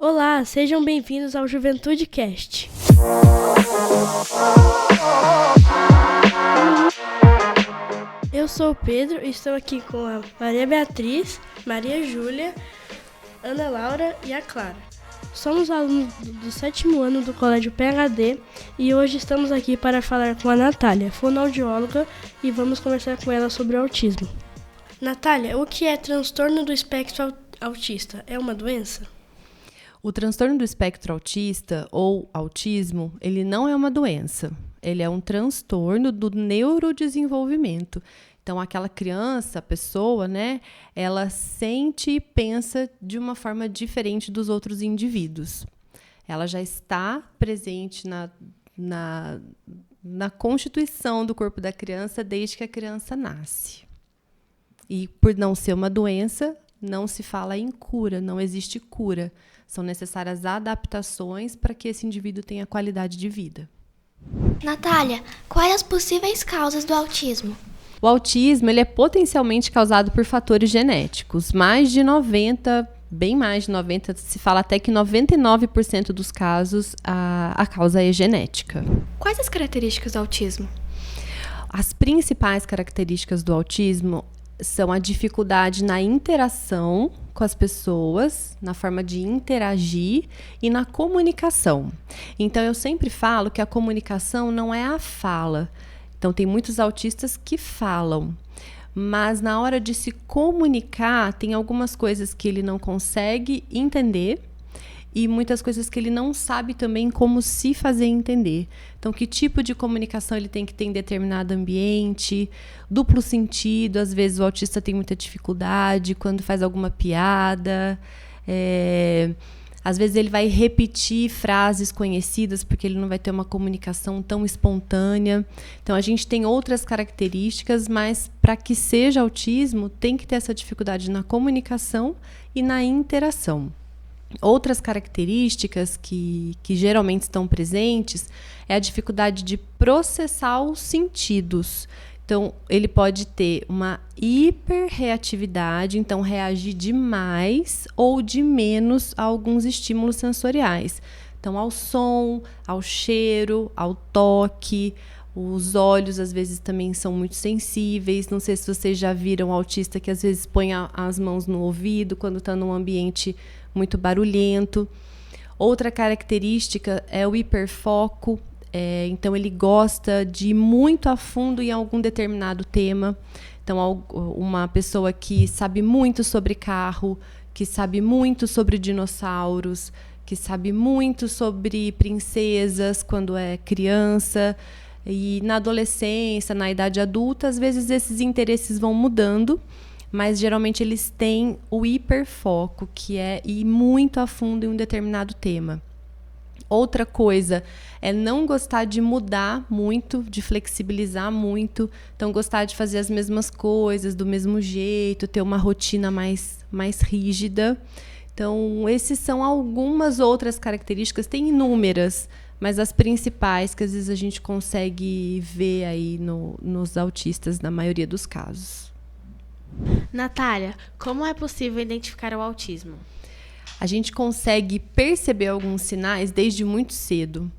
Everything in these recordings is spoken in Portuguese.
Olá, sejam bem-vindos ao Juventude Cast. Eu sou o Pedro e estou aqui com a Maria Beatriz, Maria Júlia, Ana Laura e a Clara. Somos alunos do 7º ano do Colégio PHD e hoje estamos aqui para falar com a Natália, fonoaudióloga, e vamos conversar com ela sobre o autismo. Natália, o que é transtorno do espectro autista? É uma doença? O transtorno do espectro autista, ou autismo, ele não é uma doença. Ele é um transtorno do neurodesenvolvimento. Então, aquela criança, a pessoa, ela sente e pensa de uma forma diferente dos outros indivíduos. Ela já está presente na constituição do corpo da criança desde que a criança nasce. E por não ser uma doença, não se fala em cura, não existe cura. São necessárias adaptações para que esse indivíduo tenha qualidade de vida. Natália, quais as possíveis causas do autismo? O autismo ele é potencialmente causado por fatores genéticos. Bem mais de 90%, se fala até que 99% dos casos a causa é genética. Quais as características do autismo? As principais características do autismo são a dificuldade na interação com as pessoas, na forma de interagir e na comunicação. Então, eu sempre falo que a comunicação não é a fala. Então, tem muitos autistas que falam, mas na hora de se comunicar, tem algumas coisas que ele não consegue entender e muitas coisas que ele não sabe também como se fazer entender. Então, que tipo de comunicação ele tem que ter em determinado ambiente, duplo sentido, às vezes o autista tem muita dificuldade quando faz alguma piada, às vezes ele vai repetir frases conhecidas porque ele não vai ter uma comunicação tão espontânea. Então, a gente tem outras características, mas para que seja autismo, tem que ter essa dificuldade na comunicação e na interação. Outras características que geralmente estão presentes é a dificuldade de processar os sentidos. Então, ele pode ter uma hiperreatividade, então reagir demais ou de menos a alguns estímulos sensoriais. Então, ao som, ao cheiro, ao toque. Os olhos, às vezes, também são muito sensíveis. Não sei se vocês já viram autista que, às vezes, põe as mãos no ouvido quando está num ambiente muito barulhento. Outra característica é o hiperfoco. Então, ele gosta de ir muito a fundo em algum determinado tema. Então, uma pessoa que sabe muito sobre carro, que sabe muito sobre dinossauros, que sabe muito sobre princesas quando é criança. E na adolescência, na idade adulta, às vezes esses interesses vão mudando, mas geralmente eles têm o hiperfoco, que é ir muito a fundo em um determinado tema. Outra coisa é não gostar de mudar muito, de flexibilizar muito, então gostar de fazer as mesmas coisas do mesmo jeito, ter uma rotina mais rígida. Então, esses são algumas outras características, tem inúmeras, mas as principais que às vezes a gente consegue ver aí nos autistas, na maioria dos casos. Natália, como é possível identificar o autismo? A gente consegue perceber alguns sinais desde muito cedo.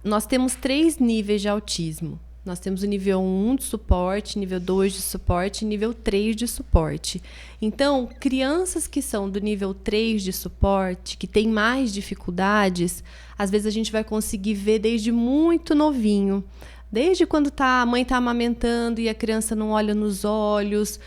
Nós temos 3 níveis de autismo. Nós temos o nível 1 de suporte, nível 2 de suporte e nível 3 de suporte. Então, crianças que são do nível 3 de suporte, que têm mais dificuldades, às vezes a gente vai conseguir ver desde muito novinho. Desde quando a mãe está amamentando e a criança não olha nos olhos,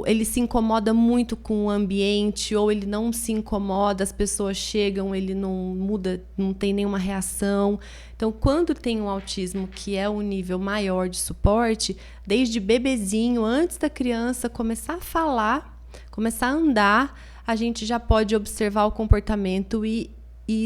ele se incomoda muito com o ambiente, ou ele não se incomoda, as pessoas chegam, ele não muda, não tem nenhuma reação. Então, quando tem um autismo que é um nível maior de suporte, desde bebezinho, antes da criança começar a falar, começar a andar, a gente já pode observar o comportamento e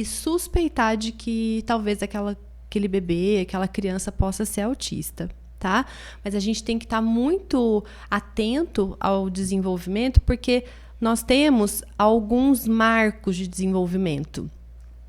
suspeitar de que talvez aquele bebê, aquela criança possa ser autista. Tá? Mas a gente tem que estar muito atento ao desenvolvimento, porque nós temos alguns marcos de desenvolvimento.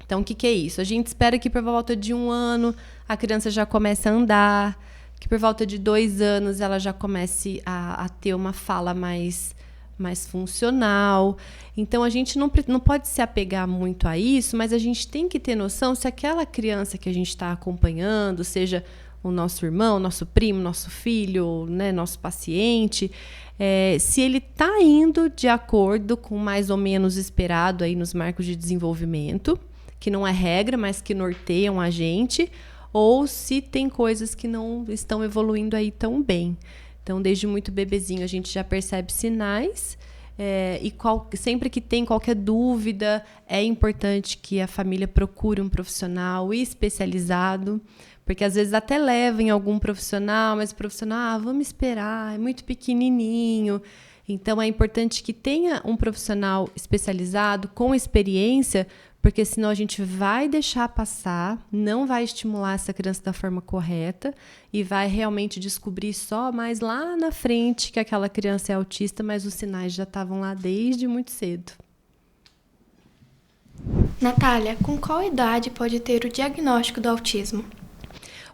Então, o que é isso? A gente espera que por volta de 1 ano a criança já comece a andar, que por volta de 2 anos ela já comece a ter uma fala mais mais funcional. Então, a gente não pode se apegar muito a isso, mas a gente tem que ter noção se aquela criança que a gente está acompanhando, seja o nosso irmão, nosso primo, nosso filho, né, nosso paciente, se ele está indo de acordo com mais ou menos esperado aí nos marcos de desenvolvimento, que não é regra, mas que norteiam a gente, ou se tem coisas que não estão evoluindo aí tão bem. Então, desde muito bebezinho, a gente já percebe sinais, sempre que tem qualquer dúvida, é importante que a família procure um profissional especializado, porque às vezes até leva em algum profissional, mas o profissional, vamos esperar, é muito pequenininho. Então, é importante que tenha um profissional especializado, com experiência, porque senão a gente vai deixar passar, não vai estimular essa criança da forma correta e vai realmente descobrir só mais lá na frente que aquela criança é autista, mas os sinais já estavam lá desde muito cedo. Natália, com qual idade pode ter o diagnóstico do autismo?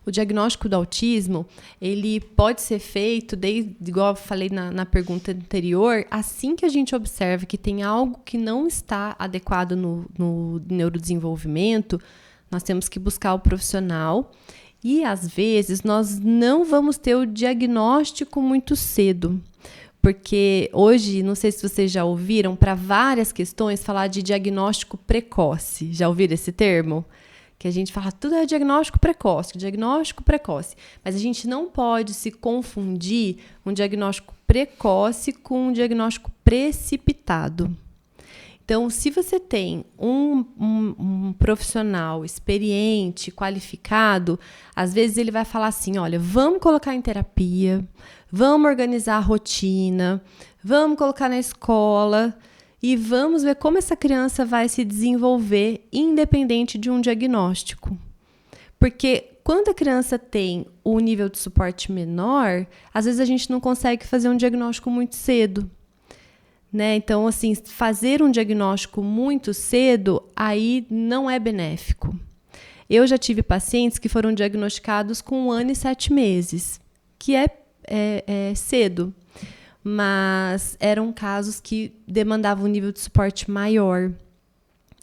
O diagnóstico do autismo, ele pode ser feito, igual eu falei na pergunta anterior, assim que a gente observa que tem algo que não está adequado no neurodesenvolvimento, nós temos que buscar o profissional e, às vezes, nós não vamos ter o diagnóstico muito cedo. Porque hoje, não sei se vocês já ouviram, para várias questões, falar de diagnóstico precoce. Já ouviram esse termo? Que a gente fala, tudo é diagnóstico precoce. Mas a gente não pode se confundir um diagnóstico precoce com um diagnóstico precipitado. Então, se você tem um profissional experiente, qualificado, às vezes ele vai falar assim, olha, vamos colocar em terapia, vamos organizar a rotina, vamos colocar na escola e vamos ver como essa criança vai se desenvolver independente de um diagnóstico. Porque quando a criança tem um nível de suporte menor, às vezes a gente não consegue fazer um diagnóstico muito cedo. Né? Então, assim, fazer um diagnóstico muito cedo, aí não é benéfico. Eu já tive pacientes que foram diagnosticados com 1 ano e 7 meses, que é cedo. Mas eram casos que demandavam um nível de suporte maior.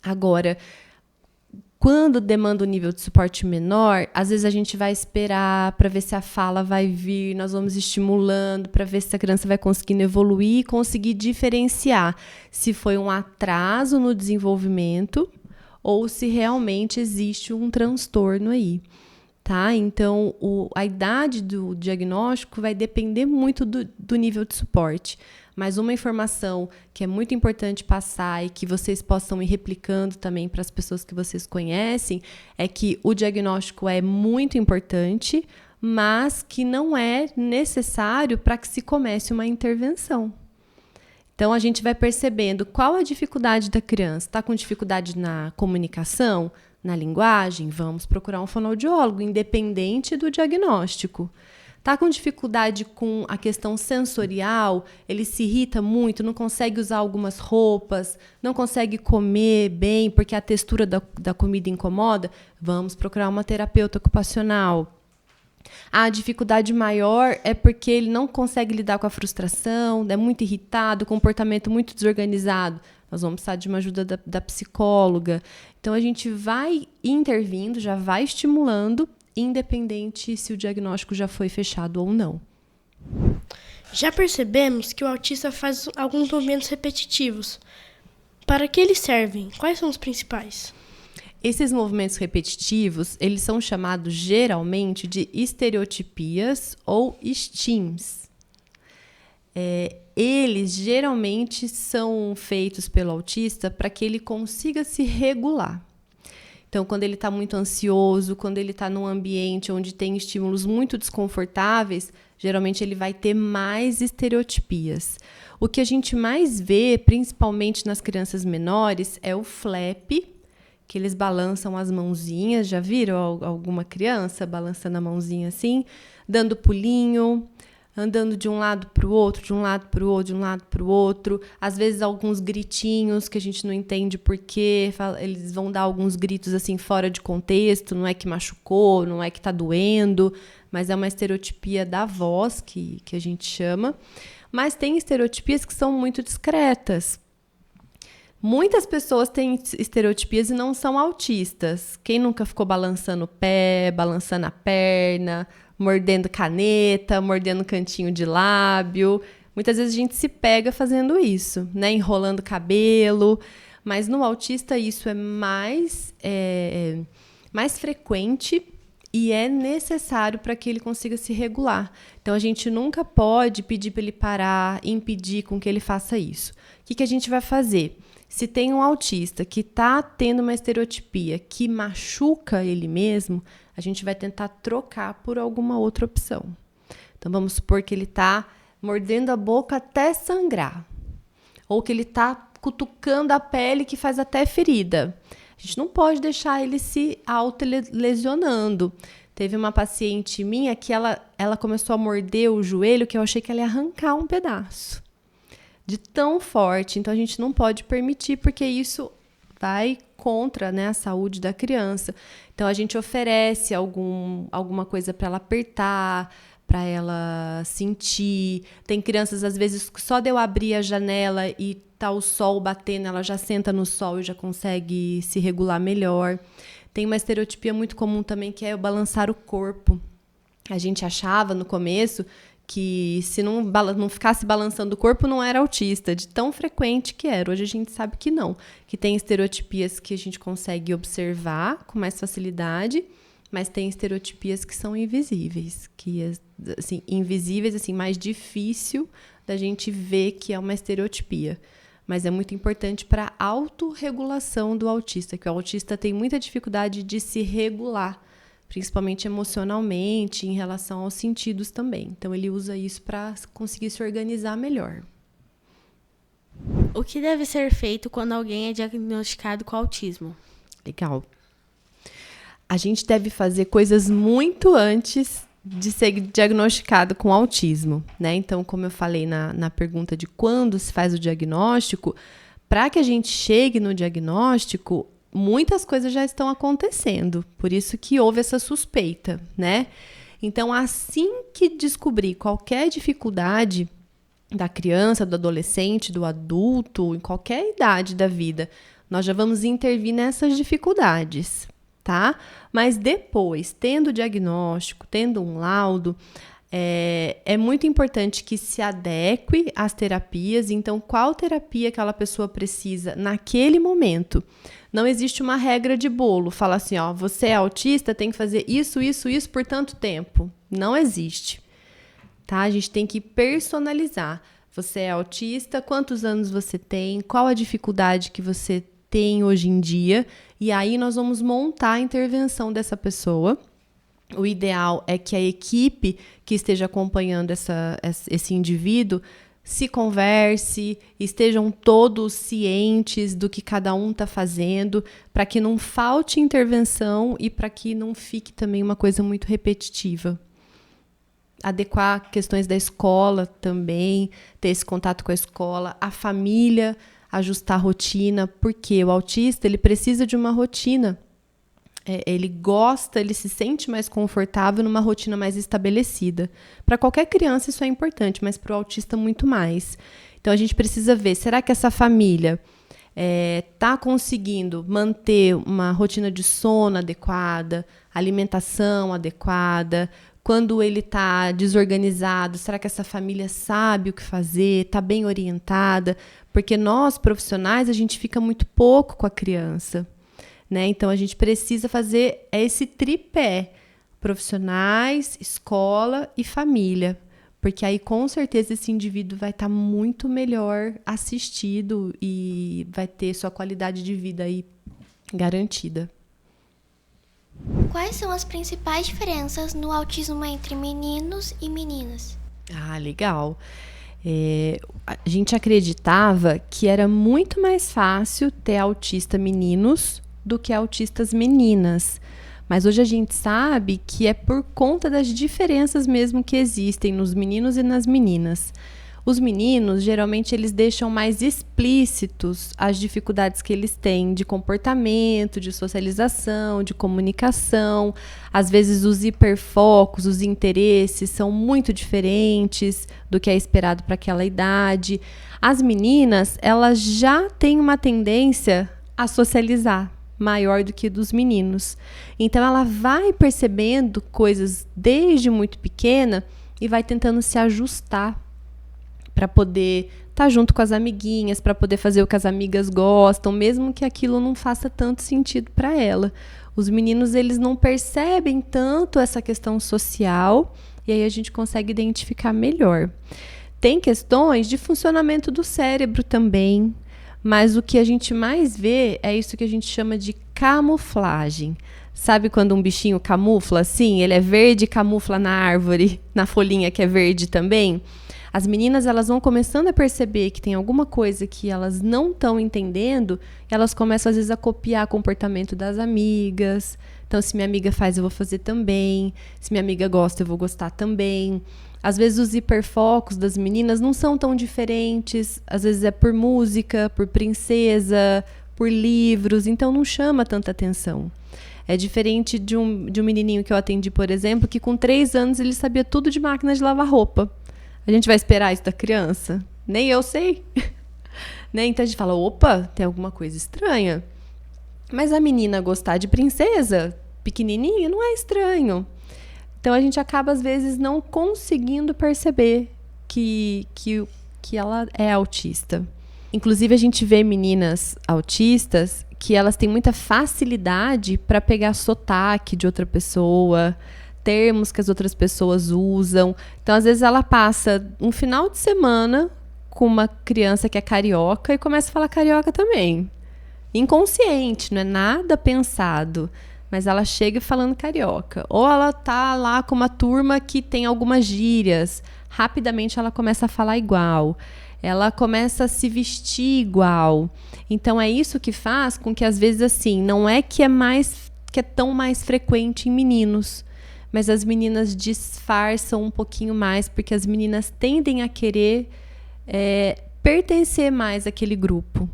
Agora, quando demanda um nível de suporte menor, às vezes a gente vai esperar para ver se a fala vai vir, nós vamos estimulando para ver se a criança vai conseguindo evoluir e conseguir diferenciar se foi um atraso no desenvolvimento ou se realmente existe um transtorno aí. Tá? Então, a idade do diagnóstico vai depender muito do nível de suporte. Mas uma informação que é muito importante passar e que vocês possam ir replicando também para as pessoas que vocês conhecem é que o diagnóstico é muito importante, mas que não é necessário para que se comece uma intervenção. Então, a gente vai percebendo qual a dificuldade da criança. Está com dificuldade na comunicação? Na linguagem, vamos procurar um fonoaudiólogo, independente do diagnóstico. Está com dificuldade com a questão sensorial, ele se irrita muito, não consegue usar algumas roupas, não consegue comer bem porque a textura da comida incomoda, vamos procurar uma terapeuta ocupacional. A dificuldade maior é porque ele não consegue lidar com a frustração, é muito irritado, comportamento muito desorganizado. Nós vamos precisar de uma ajuda da psicóloga. Então, a gente vai intervindo, já vai estimulando, independente se o diagnóstico já foi fechado ou não. Já percebemos que o autista faz alguns movimentos repetitivos. Para que eles servem? Quais são os principais? Esses movimentos repetitivos, eles são chamados geralmente de estereotipias ou STIMs. Eles geralmente são feitos pelo autista para que ele consiga se regular. Então, quando ele está muito ansioso, quando ele está num ambiente onde tem estímulos muito desconfortáveis, geralmente ele vai ter mais estereotipias. O que a gente mais vê, principalmente nas crianças menores, é o flap, que eles balançam as mãozinhas. Já viram alguma criança balançando a mãozinha assim? Dando pulinho, andando de um lado para o outro, de um lado para o outro, de um lado para o outro. Às vezes alguns gritinhos que a gente não entende por quê. Eles vão dar alguns gritos assim fora de contexto. Não é que machucou, não é que está doendo, mas é uma estereotipia da voz que a gente chama. Mas tem estereotipias que são muito discretas. Muitas pessoas têm estereotipias e não são autistas. Quem nunca ficou balançando o pé, balançando a perna, mordendo caneta, mordendo cantinho de lábio? Muitas vezes a gente se pega fazendo isso, né? Enrolando cabelo. Mas no autista isso é mais frequente e é necessário para que ele consiga se regular. Então, a gente nunca pode pedir para ele parar, impedir com que ele faça isso. O que a gente vai fazer? Se tem um autista que está tendo uma estereotipia que machuca ele mesmo, a gente vai tentar trocar por alguma outra opção. Então, vamos supor que ele está mordendo a boca até sangrar. Ou que ele está cutucando a pele que faz até ferida. A gente não pode deixar ele se autolesionando. Teve uma paciente minha que ela começou a morder o joelho que eu achei que ela ia arrancar um pedaço. De tão forte. Então, a gente não pode permitir, porque isso vai contra, né, a saúde da criança. Então, a gente oferece alguma coisa para ela apertar, para ela sentir. Tem crianças, às vezes, que só de eu abrir a janela e tá o sol batendo, ela já senta no sol e já consegue se regular melhor. Tem uma estereotipia muito comum também, que é o balançar o corpo. A gente achava no começo que se não ficasse balançando o corpo, não era autista, de tão frequente que era. Hoje a gente sabe que não, que tem estereotipias que a gente consegue observar com mais facilidade, mas tem estereotipias que são invisíveis, que assim, invisíveis, assim, mais difícil da gente ver que é uma estereotipia. Mas é muito importante para a autorregulação do autista, que o autista tem muita dificuldade de se regular, principalmente emocionalmente, em relação aos sentidos também. Então, ele usa isso para conseguir se organizar melhor. O que deve ser feito quando alguém é diagnosticado com autismo? Legal. A gente deve fazer coisas muito antes de ser diagnosticado com autismo, né? Então, como eu falei na pergunta de quando se faz o diagnóstico, para que a gente chegue no diagnóstico, muitas coisas já estão acontecendo. Por isso que houve essa suspeita, né? Então, assim que descobrir qualquer dificuldade da criança, do adolescente, do adulto, em qualquer idade da vida, nós já vamos intervir nessas dificuldades, tá? Mas depois, tendo o diagnóstico, tendo um laudo, é muito importante que se adeque às terapias. Então, qual terapia aquela pessoa precisa naquele momento? Não existe uma regra de bolo, fala assim, ó, você é autista, tem que fazer isso, isso, isso por tanto tempo. Não existe, tá? A gente tem que personalizar. Você é autista, quantos anos você tem, qual a dificuldade que você tem hoje em dia, e aí nós vamos montar a intervenção dessa pessoa. O ideal é que a equipe que esteja acompanhando esse indivíduo se converse, estejam todos cientes do que cada um está fazendo, para que não falte intervenção e para que não fique também uma coisa muito repetitiva. Adequar questões da escola também, ter esse contato com a escola, a família, ajustar a rotina, porque o autista ele precisa de uma rotina. Ele gosta, ele se sente mais confortável numa rotina mais estabelecida. Para qualquer criança isso é importante, mas para o autista muito mais. Então a gente precisa ver, será que essa família está conseguindo manter uma rotina de sono adequada, alimentação adequada? Quando ele está desorganizado, será que essa família sabe o que fazer, está bem orientada? Porque nós, profissionais, a gente fica muito pouco com a criança, né? Então, a gente precisa fazer esse tripé, profissionais, escola e família, porque aí, com certeza, esse indivíduo vai estar muito melhor assistido e vai ter sua qualidade de vida aí garantida. Quais são as principais diferenças no autismo entre meninos e meninas? Ah, legal. A gente acreditava que era muito mais fácil ter autista meninos do que autistas meninas. Mas hoje a gente sabe que é por conta das diferenças mesmo que existem nos meninos e nas meninas. Os meninos, geralmente, eles deixam mais explícitos as dificuldades que eles têm de comportamento, de socialização, de comunicação. Às vezes, os hiperfocos, os interesses são muito diferentes do que é esperado para aquela idade. As meninas, elas já têm uma tendência a socializar maior do que dos meninos. Então, ela vai percebendo coisas desde muito pequena e vai tentando se ajustar para poder estar junto com as amiguinhas, para poder fazer o que as amigas gostam, mesmo que aquilo não faça tanto sentido para ela. Os meninos, eles não percebem tanto essa questão social e aí a gente consegue identificar melhor. Tem questões de funcionamento do cérebro também, mas o que a gente mais vê é isso que a gente chama de camuflagem. Sabe quando um bichinho camufla assim? Ele é verde e camufla na árvore, na folhinha que é verde também. As meninas, elas vão começando a perceber que tem alguma coisa que elas não estão entendendo, e elas começam, às vezes, a copiar o comportamento das amigas. Então, se minha amiga faz, eu vou fazer também. Se minha amiga gosta, eu vou gostar também. Às vezes, os hiperfocos das meninas não são tão diferentes. Às vezes, é por música, por princesa, por livros. Então, não chama tanta atenção. É diferente de um menininho que eu atendi, por exemplo, que com 3 anos ele sabia tudo de máquina de lavar roupa. A gente vai esperar isso da criança? Nem eu sei. Né? Então a gente fala, opa, tem alguma coisa estranha. Mas a menina gostar de princesa, pequenininha, não é estranho. Então a gente acaba, às vezes, não conseguindo perceber que ela é autista. Inclusive, a gente vê meninas autistas que elas têm muita facilidade para pegar sotaque de outra pessoa, termos que as outras pessoas usam. Então, às vezes, ela passa um final de semana com uma criança que é carioca e começa a falar carioca também. Inconsciente, não é nada pensado, mas ela chega falando carioca. Ou ela tá lá com uma turma que tem algumas gírias, rapidamente ela começa a falar igual. Ela começa a se vestir igual. Então, é isso que faz com que, às vezes, assim, não é que é tão mais frequente em meninos, mas as meninas disfarçam um pouquinho mais, porque as meninas tendem a querer pertencer mais àquele grupo.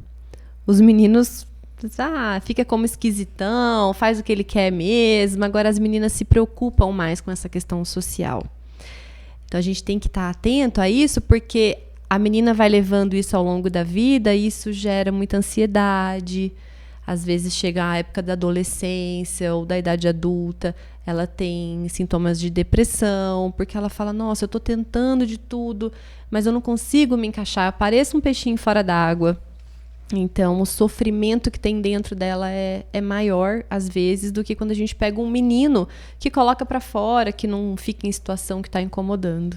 Os meninos, fica como esquisitão, faz o que ele quer mesmo. Agora as meninas se preocupam mais com essa questão social. Então a gente tem que estar atento a isso, porque a menina vai levando isso ao longo da vida e isso gera muita ansiedade. Às vezes chega a época da adolescência ou da idade adulta, ela tem sintomas de depressão, porque ela fala, nossa, eu estou tentando de tudo, mas eu não consigo me encaixar, eu pareço um peixinho fora d'água. Então, o sofrimento que tem dentro dela é maior, às vezes, do que quando a gente pega um menino que coloca para fora, que não fica em situação que está incomodando.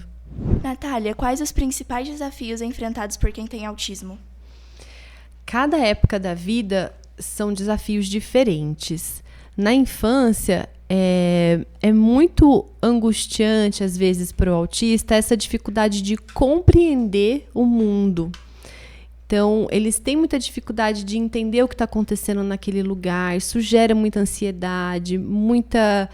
Natália, quais os principais desafios enfrentados por quem tem autismo? Cada época da vida são desafios diferentes. Na infância, é muito angustiante, às vezes, para o autista, essa dificuldade de compreender o mundo. Então, eles têm muita dificuldade de entender o que está acontecendo naquele lugar. Isso gera muita ansiedade, muita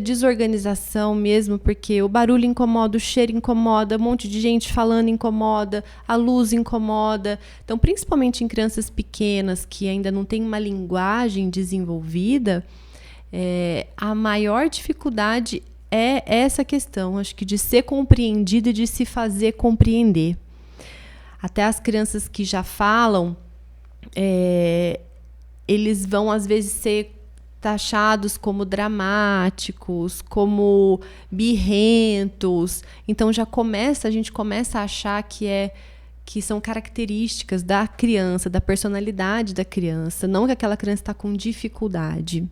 desorganização mesmo, porque o barulho incomoda, o cheiro incomoda, um monte de gente falando incomoda, a luz incomoda. Então, principalmente em crianças pequenas que ainda não têm uma linguagem desenvolvida, a maior dificuldade é essa questão, acho que de ser compreendido e de se fazer compreender. Até as crianças que já falam, eles vão, às vezes, ser taxados como dramáticos, como birrentos. Então, a gente começa a achar que são características da criança, da personalidade da criança, não que aquela criança está com dificuldade.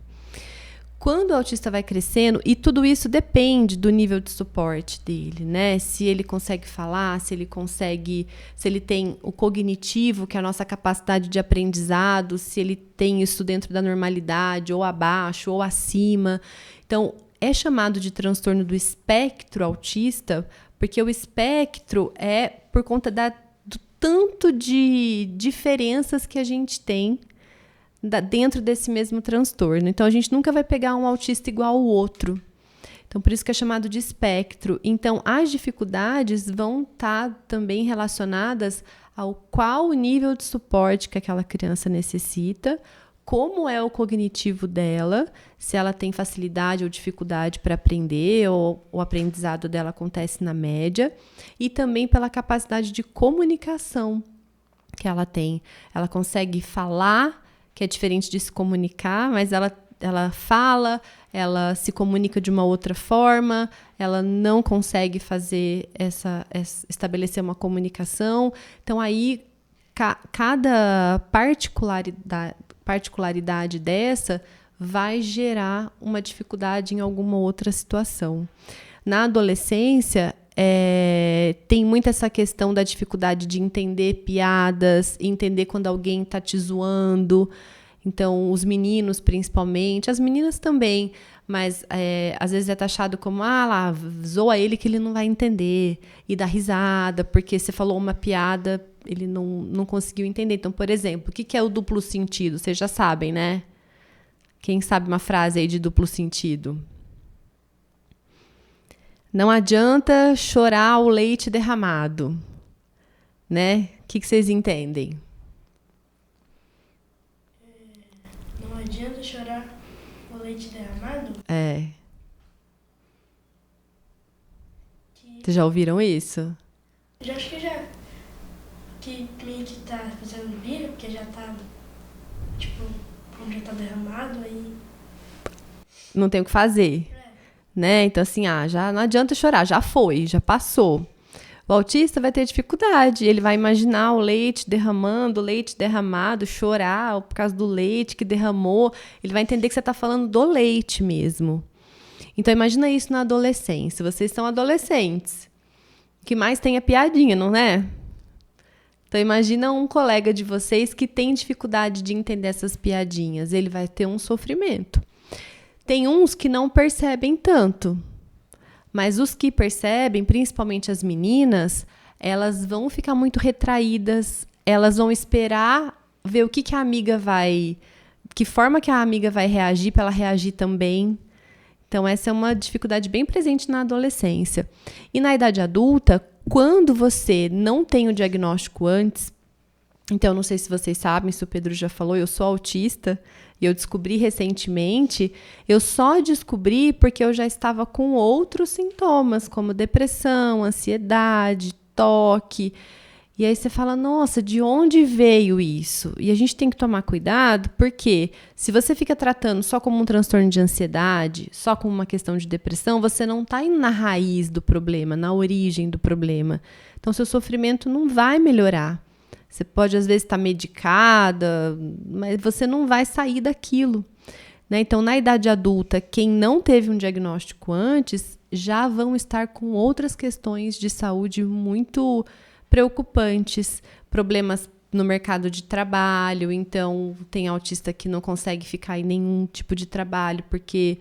Quando o autista vai crescendo, e tudo isso depende do nível de suporte dele, né? Se ele consegue falar, se ele tem o cognitivo, que é a nossa capacidade de aprendizado, se ele tem isso dentro da normalidade, ou abaixo, ou acima. Então, é chamado de transtorno do espectro autista, porque o espectro é por conta do tanto de diferenças que a gente tem dentro desse mesmo transtorno. Então, a gente nunca vai pegar um autista igual ao outro. Então, por isso que é chamado de espectro. Então, as dificuldades vão estar também relacionadas ao qual o nível de suporte que aquela criança necessita, como é o cognitivo dela, se ela tem facilidade ou dificuldade para aprender, ou o aprendizado dela acontece na média, e também pela capacidade de comunicação que ela tem. Ela consegue falar, que é diferente de se comunicar, mas ela fala, ela se comunica de uma outra forma, ela não consegue fazer estabelecer uma comunicação. Então, aí, cada particularidade dessa vai gerar uma dificuldade em alguma outra situação. Na adolescência, tem muito essa questão da dificuldade de entender piadas, entender quando alguém está te zoando. Então, os meninos, principalmente, as meninas também, mas às vezes é taxado como, lá, zoa ele que ele não vai entender, e dá risada, porque você falou uma piada, ele não conseguiu entender. Então, por exemplo, o que é o duplo sentido? Vocês já sabem, né? Quem sabe uma frase aí de duplo sentido? Não adianta chorar o leite derramado, né? O que vocês entendem? Não adianta chorar o leite derramado? Vocês já ouviram isso? Já acho que já. Que meio que tá fazendo birra, porque já tá, tipo, como já tá derramado, aí... Não tem o que fazer, né? Então, assim, já não adianta chorar, já foi, já passou. O autista vai ter dificuldade, ele vai imaginar o leite derramado, chorar por causa do leite que derramou, ele vai entender que você tá falando do leite mesmo. Então, imagina isso na adolescência, vocês são adolescentes, o que mais tem é piadinha, não é? Então, imagina um colega de vocês que tem dificuldade de entender essas piadinhas. Ele vai ter um sofrimento. Tem uns que não percebem tanto. Mas os que percebem, principalmente as meninas, elas vão ficar muito retraídas. Elas vão esperar ver o que a amiga vai... Que forma que a amiga vai reagir para ela reagir também. Então, essa é uma dificuldade bem presente na adolescência. E na idade adulta, quando você não tem o diagnóstico antes, então, não sei se vocês sabem, se o Pedro já falou, eu sou autista e eu descobri recentemente, eu só descobri porque eu já estava com outros sintomas, como depressão, ansiedade, toque. E aí você fala, nossa, de onde veio isso? E a gente tem que tomar cuidado, porque se você fica tratando só como um transtorno de ansiedade, só como uma questão de depressão, você não está indo na raiz do problema, na origem do problema. Então, seu sofrimento não vai melhorar. Você pode, às vezes, estar medicada, mas você não vai sair daquilo, né? Então, na idade adulta, quem não teve um diagnóstico antes, já vão estar com outras questões de saúde muito preocupantes, problemas no mercado de trabalho. Então, tem autista que não consegue ficar em nenhum tipo de trabalho porque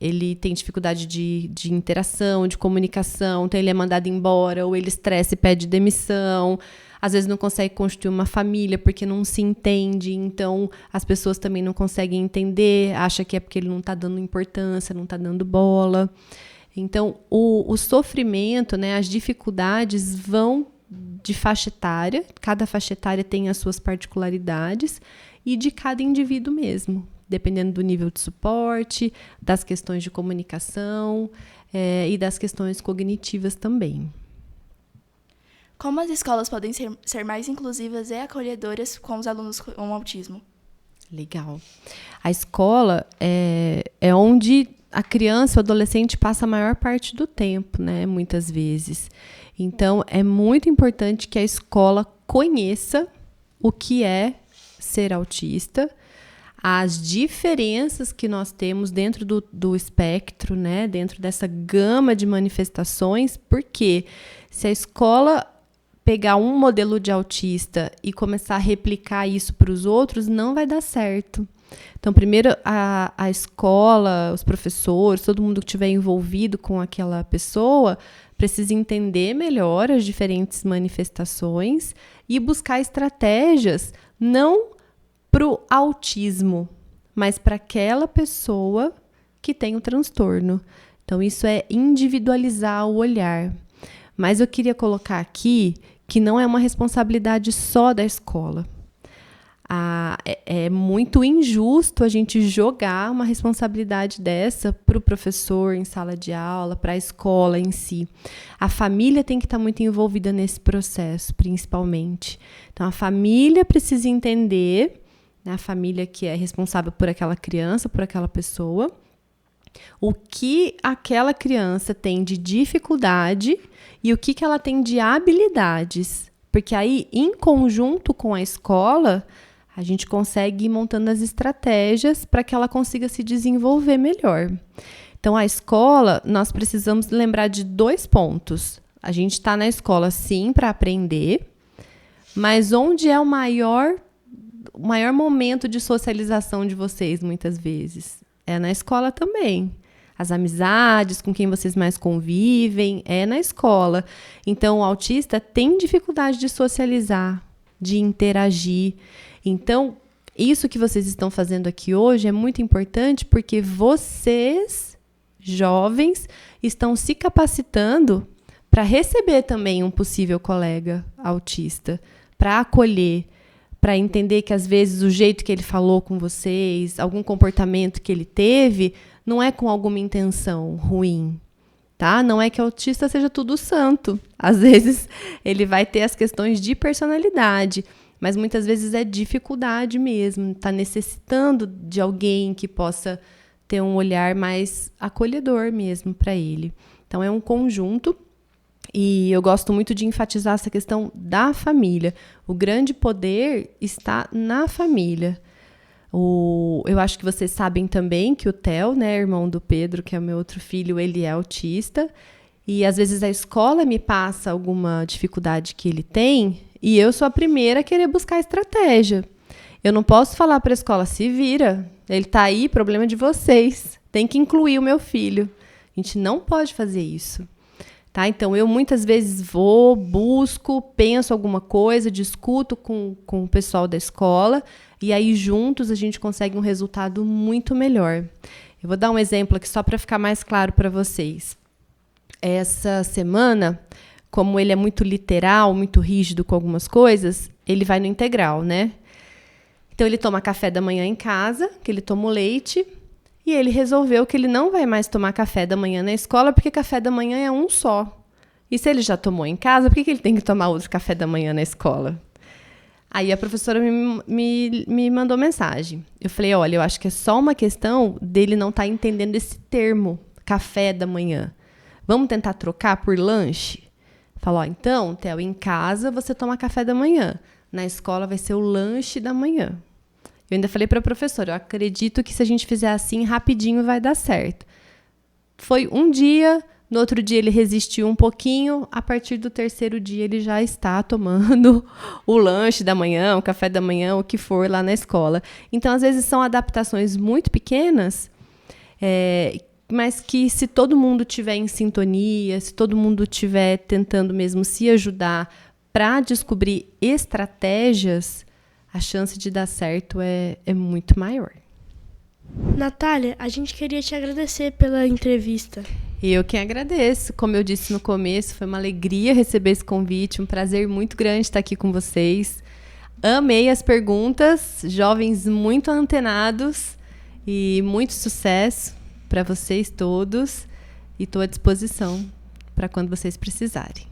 ele tem dificuldade de interação, de comunicação, então ele é mandado embora, ou ele estressa e pede demissão. Às vezes não consegue constituir uma família porque não se entende, então as pessoas também não conseguem entender, acha que é porque ele não está dando importância, não está dando bola. Então, o sofrimento, né, as dificuldades vão de faixa etária, cada faixa etária tem as suas particularidades, e de cada indivíduo mesmo, dependendo do nível de suporte, das questões de comunicação e das questões cognitivas também. Como as escolas podem ser mais inclusivas e acolhedoras com os alunos com autismo? Legal. A escola é onde a criança, o adolescente passa a maior parte do tempo, né? Muitas vezes. Então, é muito importante que a escola conheça o que é ser autista, as diferenças que nós temos dentro do espectro, né? Dentro dessa gama de manifestações, porque se a escola pegar um modelo de autista e começar a replicar isso para os outros, não vai dar certo. Então, primeiro, a escola, os professores, todo mundo que estiver envolvido com aquela pessoa, precisa entender melhor as diferentes manifestações e buscar estratégias, não para o autismo, mas para aquela pessoa que tem o transtorno. Então, isso é individualizar o olhar. Mas eu queria colocar aqui que não é uma responsabilidade só da escola. É muito injusto a gente jogar uma responsabilidade dessa para o professor em sala de aula, para a escola em si. A família tem que estar muito envolvida nesse processo, principalmente. Então, a família precisa entender, né, a família que é responsável por aquela criança, por aquela pessoa, o que aquela criança tem de dificuldade e o que ela tem de habilidades. Porque aí, em conjunto com a escola, a gente consegue ir montando as estratégias para que ela consiga se desenvolver melhor. Então, a escola, nós precisamos lembrar de 2 pontos. A gente está na escola, sim, para aprender, mas onde é o maior momento de socialização de vocês, muitas vezes? É na escola também. As amizades, com quem vocês mais convivem, é na escola. Então, o autista tem dificuldade de socializar, de interagir. Então, isso que vocês estão fazendo aqui hoje é muito importante porque vocês, jovens, estão se capacitando para receber também um possível colega autista, para acolher, para entender que às vezes o jeito que ele falou com vocês, algum comportamento que ele teve, não é com alguma intenção ruim, tá? Não é que o autista seja tudo santo. Às vezes ele vai ter as questões de personalidade, mas muitas vezes é dificuldade mesmo, está necessitando de alguém que possa ter um olhar mais acolhedor mesmo para ele. Então, é um conjunto e eu gosto muito de enfatizar essa questão da família. O grande poder está na família. Eu acho que vocês sabem também que o Theo, né, irmão do Pedro, que é o meu outro filho, ele é autista. E às vezes a escola me passa alguma dificuldade que ele tem e eu sou a primeira a querer buscar estratégia. Eu não posso falar para a escola, se vira, ele está aí, problema de vocês. Tem que incluir o meu filho. A gente não pode fazer isso. Tá? Então, eu muitas vezes vou, busco, penso alguma coisa, discuto com o pessoal da escola e aí juntos a gente consegue um resultado muito melhor. Eu vou dar um exemplo aqui só para ficar mais claro para vocês. Essa semana, como ele é muito literal, muito rígido com algumas coisas, ele vai no integral, né? Então, ele toma café da manhã em casa, que ele toma o leite, e ele resolveu que ele não vai mais tomar café da manhã na escola, porque café da manhã é um só. E se ele já tomou em casa, por que ele tem que tomar outro café da manhã na escola? Aí a professora me mandou mensagem. Eu falei, olha, eu acho que é só uma questão dele não estar entendendo esse termo, café da manhã. Vamos tentar trocar por lanche? Falou, então, Theo, em casa você toma café da manhã. Na escola vai ser o lanche da manhã. Eu ainda falei para a professora, eu acredito que se a gente fizer assim, rapidinho vai dar certo. Foi um dia, no outro dia ele resistiu um pouquinho, a partir do 3º dia ele já está tomando o lanche da manhã, o café da manhã, o que for lá na escola. Então, às vezes, são adaptações muito pequenas, mas que se todo mundo estiver em sintonia, se todo mundo estiver tentando mesmo se ajudar para descobrir estratégias, a chance de dar certo é muito maior. Natália, a gente queria te agradecer pela entrevista. Eu que agradeço. Como eu disse no começo, foi uma alegria receber esse convite, um prazer muito grande estar aqui com vocês. Amei as perguntas, jovens muito antenados e muito sucesso para vocês todos. E estou à disposição para quando vocês precisarem.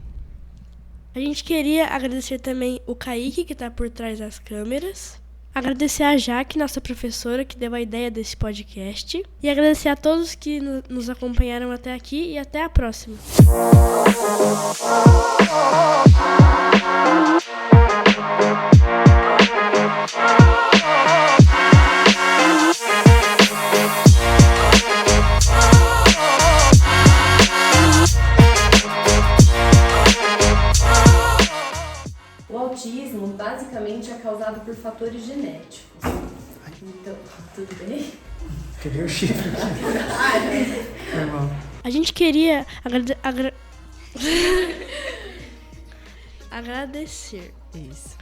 A gente queria agradecer também o Kaique, que está por trás das câmeras. Agradecer a Jaque, nossa professora, que deu a ideia desse podcast. E agradecer a todos que nos acompanharam até aqui e até a próxima. O autismo basicamente é causado por fatores genéticos. Então, tudo bem? Queria o chifre aqui. Foi mal. A gente queria agradecer. Isso.